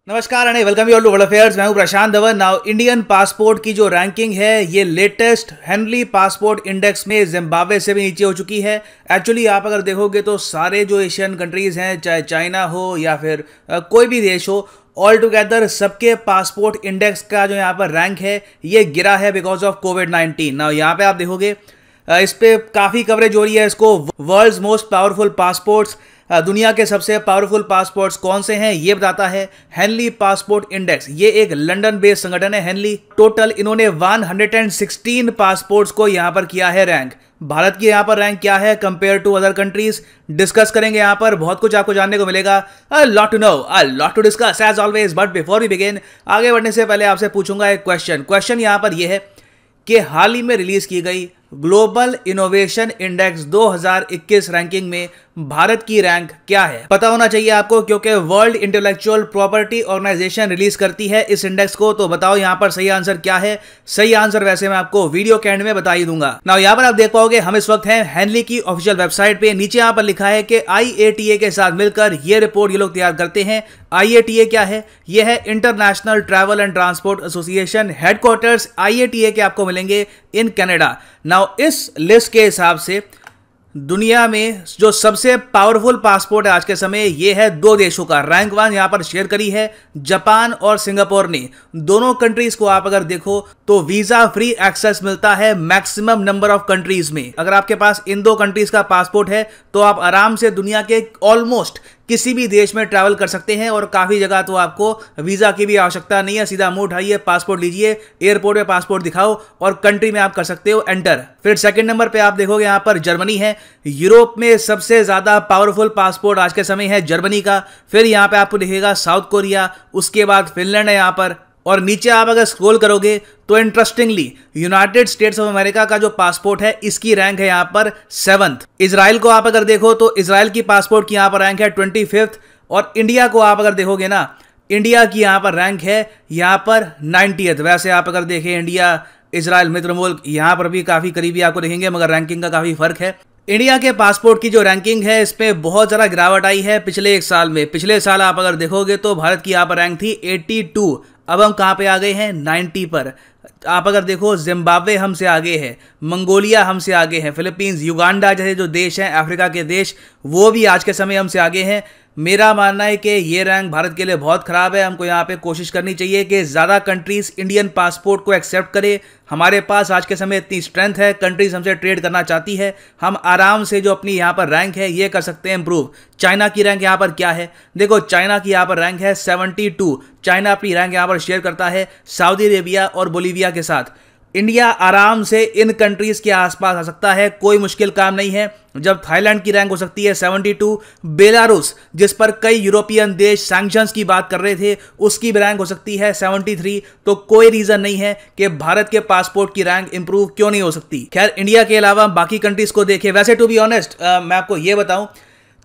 नमस्कार and welcome you to world affairs. मैं हूं Prashant Dhawan. Now Indian passport की जो रैंकिंग है ये लेटेस्ट हेनली पासपोर्ट इंडेक्स में जिम्बाब्वे से भी नीचे हो चुकी है। एक्चुअली आप अगर देखोगे तो सारे जो एशियन कंट्रीज हैं, चाहे चाइना हो या फिर कोई भी देश हो, ऑल टुगेदर सबके पासपोर्ट इंडेक्स का जो यहाँ पर रैंक है ये गिरा है बिकॉज ऑफ कोविड-19। नाउ यहाँ पे आप देखोगे इस पे काफ़ी कवरेज हो रही है। इसको वर्ल्ड्स मोस्ट पावरफुल पासपोर्ट्स, दुनिया के सबसे पावरफुल पासपोर्ट्स कौन से हैं ये बताता है हेनली पासपोर्ट इंडेक्स। ये एक लंदन बेस्ड संगठन है हेनली। टोटल इन्होंने 116 पासपोर्ट्स को यहाँ पर किया है रैंक। भारत की यहाँ पर रैंक क्या है compare to other countries discuss करेंगे। यहाँ पर बहुत कुछ आपको जानने को मिलेगा। A lot to know, a lot to discuss as always. But before we begin, आगे बढ़ने से पहले आपसे पूछूंगा एक क्वेश्चन यहाँ पर यह है कि हाल ही में रिलीज की गई ग्लोबल इनोवेशन इंडेक्स 2021 रैंकिंग में भारत की रैंक क्या है? पता होना चाहिए आपको, क्योंकि world intellectual property organisation release करती है इस इंडेक्स को। तो बताओ यहाँ पर सही आंसर क्या है? सही आंसर वैसे मैं आपको वीडियो के एंड में बता ही दूंगा। नाउ यहाँ पर आप देख पाओगे हम इस वक्त हैं हेनली की ऑफिशियल वेबसाइट पे। नीचे यहाँ पर लिखा है कि IATA के साथ मिलकर ये रिपोर्ट ये लोग तैयार करते हैं। IATA क्या है? यह है international travel and transport association. Headquarters IATA के आपको मिलेंगे इन कनाडा। नाउ इस लिस्ट के हिसाब से दुनिया में जो सबसे पावरफुल पासपोर्ट है आज के समय ये है दो देशों का। रैंक 1 यहां पर शेयर करी है जापान और सिंगापुर ने। दोनों कंट्रीज को आप अगर देखो तो वीजा फ्री एक्सेस मिलता है मैक्सिमम नंबर ऑफ कंट्रीज में। अगर आपके पास इन दो कंट्रीज का पासपोर्ट है तो आप आराम से दुनिया के ऑलमोस्ट किसी भी देश में ट्रैवल कर सकते हैं और काफ़ी जगह तो आपको वीज़ा की भी आवश्यकता नहीं है। सीधा मुंह उठाइए, पासपोर्ट लीजिए, एयरपोर्ट में पासपोर्ट दिखाओ और कंट्री में आप कर सकते हो एंटर। फिर सेकंड नंबर पे आप देखोगे यहाँ पर जर्मनी है। यूरोप में सबसे ज़्यादा पावरफुल पासपोर्ट आज के समय है जर्मनी का। फिर यहाँ पे आपको दिखेगा साउथ कोरिया, उसके बाद फिनलैंड है यहाँ पर। और नीचे आप अगर स्क्रॉल करोगे तो interestingly United states of America का जो पासपोर्ट है इसकी रैंक है यहाँ पर 7th। इजराइल को आप अगर देखो तो इजराइल की पासपोर्ट की यहाँ पर रैंक है 25th। और इंडिया को आप अगर देखोगे ना, इंडिया की यहाँ पर रैंक है यहाँ पर 90th। वैसे आप अगर देखें इंडिया इजराइल मित्र मुल्क यहाँ पर भी काफ़ी करीबी आपको देखेंगे, मगर रैंकिंग का काफ़ी फर्क है। इंडिया के पासपोर्ट की जो रैंकिंग है इसमें बहुत ज़्यादा गिरावट आई है पिछले एक साल में। पिछले साल आप अगर देखोगे तो भारत की यहाँ पर रैंक थी 82, अब हम कहाँ पे आ गए हैं 90 पर। आप अगर देखो जिम्बाब्वे हमसे आगे है, मंगोलिया हमसे आगे है, फिलीपींस, युगांडा जैसे जो देश हैं अफ्रीका के देश, वो भी आज के समय हमसे आगे हैं। मेरा मानना है कि ये रैंक भारत के लिए बहुत ख़राब है। हमको यहाँ पे कोशिश करनी चाहिए कि ज़्यादा कंट्रीज़ इंडियन पासपोर्ट को एक्सेप्ट करे। हमारे पास आज के समय इतनी स्ट्रेंथ है, कंट्रीज हमसे ट्रेड करना चाहती है, हम आराम से जो अपनी यहाँ पर रैंक है ये कर सकते हैं इम्प्रूव। चाइना की रैंक यहाँ पर क्या है? देखो चाइना की यहाँ पर रैंक है 72। चाइना अपनी रैंक यहाँ पर शेयर करता है सऊदी अरेबिया और बोलीविया के साथ। इंडिया आराम से इन कंट्रीज के आसपास आ सकता है, कोई मुश्किल काम नहीं है। जब थाईलैंड की रैंक हो सकती है 72, बेलारूस जिस पर कई यूरोपियन देश सैंक्शंस की बात कर रहे थे उसकी रैंक हो सकती है 73। तो कोई रीजन नहीं है कि भारत के पासपोर्ट की रैंक इंप्रूव क्यों नहीं हो सकती। खैर इंडिया के अलावा बाकी कंट्रीज को देखें। वैसे टू बी ऑनेस्ट मैं आपको ये बताऊं,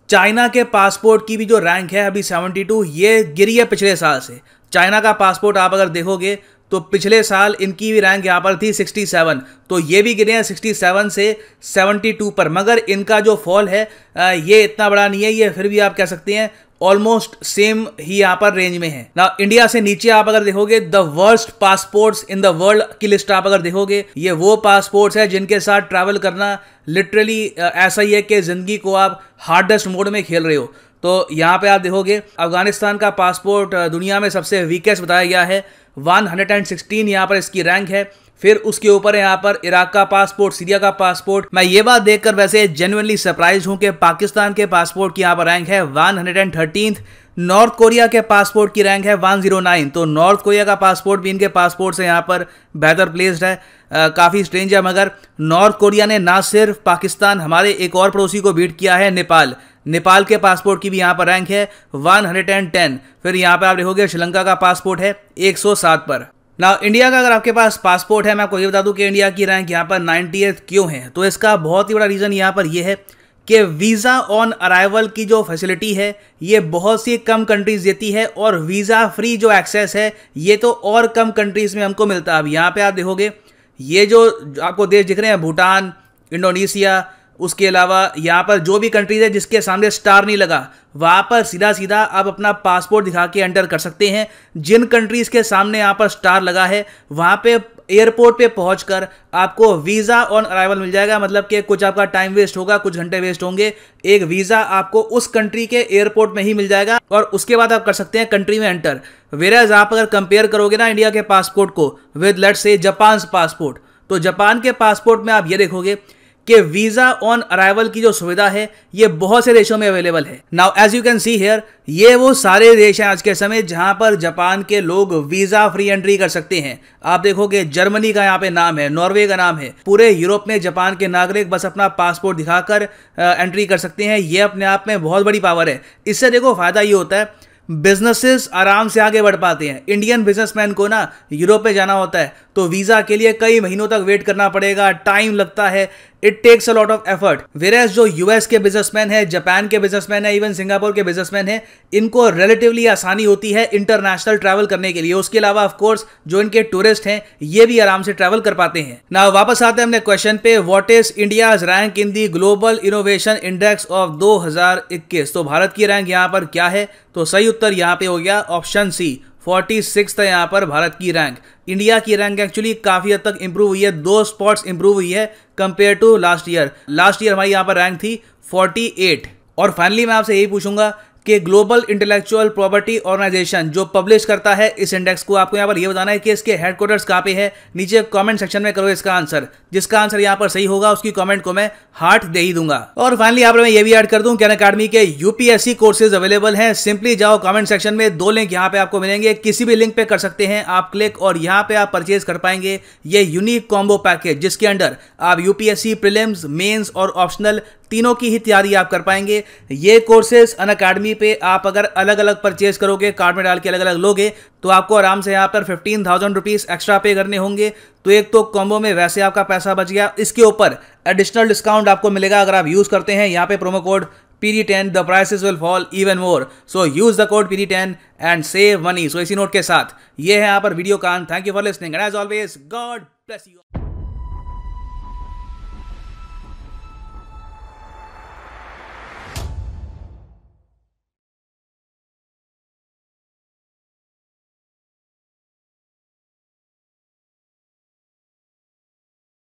चाइना के पासपोर्ट की भी जो रैंक है अभी 72, ये गिरी है पिछले साल से। चाइना का पासपोर्ट आप अगर देखोगे तो पिछले साल इनकी भी रैंक यहाँ पर थी 67, तो ये भी गिरे हैं 67 से 72 पर। मगर इनका जो फॉल है ये इतना बड़ा नहीं है, ये फिर भी आप कह सकते हैं ऑलमोस्ट सेम ही यहाँ पर रेंज में है ना। इंडिया से नीचे आप अगर देखोगे the worst passports in the world की लिस्ट आप अगर देखोगे, ये वो पासपोर्ट्स है जिनके साथ ट्रैवल करना लिटरली ऐसा ही है कि जिंदगी को आप हार्डेस्ट मोड में खेल रहे हो। तो यहाँ पे आप देखोगे अफगानिस्तान का पासपोर्ट दुनिया में सबसे वीकेस्ट बताया गया है, 116 यहाँ पर इसकी रैंक है। फिर उसके ऊपर है यहाँ पर इराक का पासपोर्ट, सीरिया का पासपोर्ट। मैं ये बात देखकर वैसे जेन्युइनली सरप्राइज हूँ कि पाकिस्तान के पासपोर्ट की यहाँ पर रैंक है 113th। नॉर्थ कोरिया के पासपोर्ट की रैंक है 109। तो नॉर्थ कोरिया का पासपोर्ट भी इनके पासपोर्ट से यहाँ पर बेहतर प्लेस्ड है। काफ़ी स्ट्रेंज है, मगर नॉर्थ कोरिया ने ना सिर्फ पाकिस्तान, हमारे एक और पड़ोसी को बीट किया है नेपाल। नेपाल के पासपोर्ट की भी यहाँ पर रैंक है 110। फिर यहाँ पे आप देखोगे श्रीलंका का पासपोर्ट है 107 पर। ना इंडिया का अगर आपके पास पासपोर्ट है, मैं आपको ये बता दूं कि इंडिया की रैंक यहाँ पर 90th क्यों है। तो इसका बहुत ही बड़ा रीज़न यहाँ पर यह है कि वीज़ा ऑन अराइवल की जो फैसिलिटी है ये बहुत सी कम कंट्रीज़ देती है, और वीज़ा फ्री जो एक्सेस है ये तो और कम कंट्रीज़ में हमको मिलता है। अब यहाँ पे आप देखोगे ये जो आपको देश दिख रहे हैं भूटान, इंडोनेशिया, उसके अलावा यहाँ पर जो भी कंट्रीज है जिसके सामने स्टार नहीं लगा, वहाँ पर सीधा सीधा आप अपना पासपोर्ट दिखा के एंटर कर सकते हैं। जिन कंट्रीज के सामने यहाँ पर स्टार लगा है वहाँ पे एयरपोर्ट पे पहुंचकर आपको वीज़ा ऑन अराइवल मिल जाएगा, मतलब कि कुछ आपका टाइम वेस्ट होगा, कुछ घंटे वेस्ट होंगे, एक वीज़ा आपको उस कंट्री के एयरपोर्ट में ही मिल जाएगा और उसके बाद आप कर सकते हैं कंट्री में एंटर। वेराज आप अगर कंपेयर करोगे ना इंडिया के पासपोर्ट को with let's say Japan passport, तो जापान के पासपोर्ट में आप ये देखोगे कि वीजा ऑन अराइवल की जो सुविधा है ये बहुत से देशों में अवेलेबल है। Now as you can see here, ये वो सारे देश हैं आज के समय जहां पर जापान के लोग वीजा फ्री एंट्री कर सकते हैं। आप देखोगे जर्मनी का यहाँ पे नाम है, नॉर्वे का नाम है, पूरे यूरोप में जापान के नागरिक बस अपना पासपोर्ट दिखाकर एंट्री कर सकते हैं। ये अपने आप में बहुत बड़ी पावर है। इससे देखो फायदा ये होता है बिजनेसेस आराम से आगे बढ़ पाते हैं। इंडियन बिजनेसमैन को ना यूरोप में जाना होता है तो वीज़ा के लिए कई महीनों तक वेट करना पड़ेगा, टाइम लगता है, it takes a lot of effort. वेराज जो यूएस के बिजनेसमैन है, जापान के बिजनेसमैन है, इवन सिंगापुर के बिजनेसमैन है, इनको रिलेटिवली आसानी होती है इंटरनेशनल ट्रैवल करने के लिए। उसके अलावा ऑफ कोर्स जो इनके टूरिस्ट हैं ये भी आराम से ट्रैवल कर पाते हैं। ना वापस आते हैं अपने क्वेश्चन पे, what is India's rank in the global innovation index of 2021। तो भारत की रैंक यहाँ पर क्या है? तो सही उत्तर यहाँ पे हो गया ऑप्शन सी, 46 है यहाँ पर भारत की रैंक। इंडिया की रैंक एक्चुअली काफी हद तक इंप्रूव हुई है, 2 स्पॉट्स इंप्रूव हुई है compare to last year. Last year हमारी यहाँ पर रैंक थी 48। और फाइनली मैं आपसे यही पूछूंगा कि ग्लोबल इंटेलेक्चुअल प्रॉपर्टी ऑर्गेनाइजेशन जो पब्लिश करता है इस इंडेक्स को, आपको यहाँ पर ये बताना है कि इसके हेडक्वार्टर्स कहाँ पे है। नीचे कमेंट सेक्शन में करो इसका आंसर, जिसका आंसर यहाँ पर सही होगा उसकी कमेंट को मैं हार्ट दे ही दूंगा। और फाइनली यहाँ पर मैं ये भी ऐड कर दूं कि अनअकैडमी के यूपीएससी कोर्सेज अवेलेबल हैं। सिंपली जाओ कमेंट सेक्शन में, 2 लिंक यहाँ पे आपको मिलेंगे, किसी भी लिंक पे कर सकते हैं आप क्लिक और यहाँ पे आप परचेज कर पाएंगे ये यूनिक कॉम्बो पैकेज, जिसके अंडर आप यूपीएससी प्रीलिम्स, मेंस और ऑप्शनल तीनों की ही तैयारी आप कर पाएंगे। ये कोर्सेज अनअकैडमी पे आप अगर अलग अलग परचेज करोगे, कार्ड में डाल के अलग अलग लोगे, तो आपको आराम से यहाँ पर 15,000 रुपीज एक्स्ट्रा पे करने होंगे। तो एक तो कॉम्बो में वैसे आपका पैसा बच गया, इसके ऊपर एडिशनल डिस्काउंट आपको मिलेगा अगर आप यूज करते हैं यहाँ पे promo code PD10, the prices will fall even more. So use the code PD10 and save money. So इसी नोट के साथ ये है यहाँ पर वीडियो का अंत। Thank you for listening and as always God bless you.